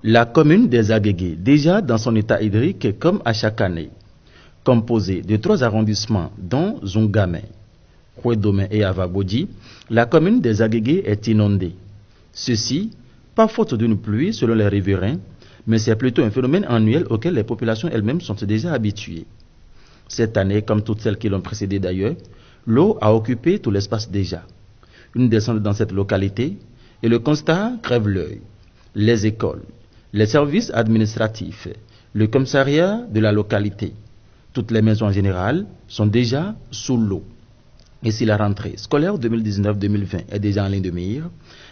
La commune des Agégués, déjà dans son état hydrique comme à chaque année, composée de 3 arrondissements dont Zungamé, Kouedomé et Avabodi, la commune des Agégués est inondée. Ceci, pas faute d'une pluie selon les riverains, mais c'est plutôt un phénomène annuel auquel les populations elles-mêmes sont déjà habituées. Cette année, comme toutes celles qui l'ont précédée d'ailleurs, l'eau a occupé tout l'espace déjà. Une descente dans cette localité et le constat crève l'œil. Les écoles, les services administratifs, le commissariat de la localité, toutes les maisons en général sont déjà sous l'eau. Et si la rentrée scolaire 2019-2020 est déjà en ligne de mire,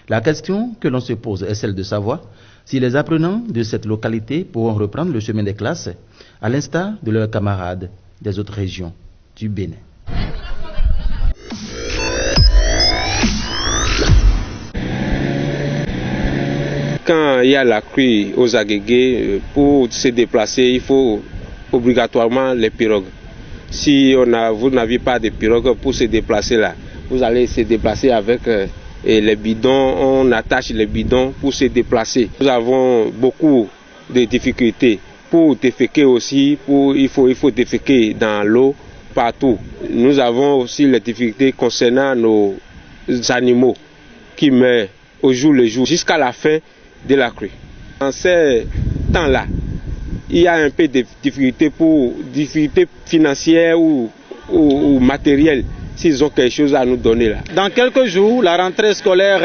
la question que l'on se pose est celle de savoir si les apprenants de cette localité pourront reprendre le chemin des classes, à l'instar de leurs camarades des autres régions du Bénin. Quand il y a la crue aux Agégués, pour se déplacer, il faut obligatoirement les pirogues. Si vous n'avez pas de pirogues pour se déplacer là, vous allez se déplacer avec les bidons, on attache les bidons pour se déplacer. Nous avons beaucoup de difficultés. Pour déféquer aussi, il faut déféquer dans l'eau partout. Nous avons aussi les difficultés concernant nos animaux qui meurent au jour le jour jusqu'à la fin de la crue. En ces temps-là, il y a un peu de difficultés financières ou matérielles, s'ils ont quelque chose à nous donner là. Dans quelques jours, la rentrée scolaire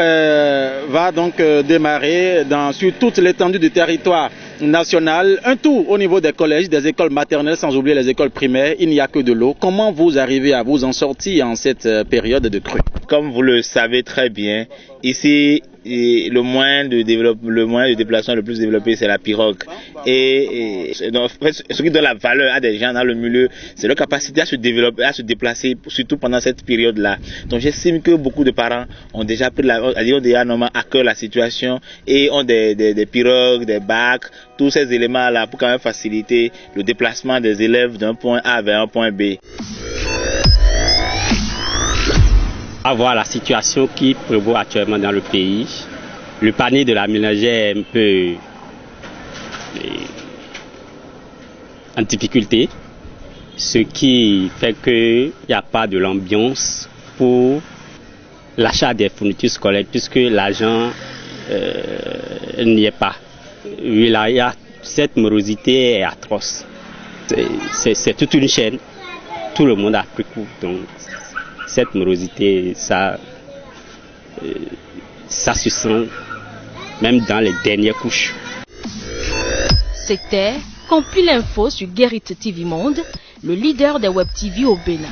va donc démarrer sur toute l'étendue du territoire national, un tout au niveau des collèges, des écoles maternelles, sans oublier les écoles primaires. Il n'y a que de l'eau. Comment vous arrivez à vous en sortir en cette période de crue? Comme vous le savez très bien, ici, le moyen de déplacement le plus développé, c'est la pirogue. Et ce qui donne la valeur à des gens dans le milieu, c'est leur capacité à se développer, à se déplacer, surtout pendant cette période-là. Donc j'estime que beaucoup de parents ont déjà pris à cœur la situation et ont des pirogues, des bacs, tous ces éléments-là pour quand même faciliter le déplacement des élèves d'un point A vers un point B. À voir la situation qui prévaut actuellement dans le pays, le panier de la ménagère est un peu en difficulté, ce qui fait qu'il n'y a pas de l'ambiance pour l'achat des fournitures scolaires puisque l'argent n'y est pas. Oui, là, cette morosité est atroce. C'est toute une chaîne, tout le monde a pris coup. Donc, cette morosité, ça se sent même dans les dernières couches. C'était Compile Info sur Guérite TV Monde, le leader des Web TV au Bénin.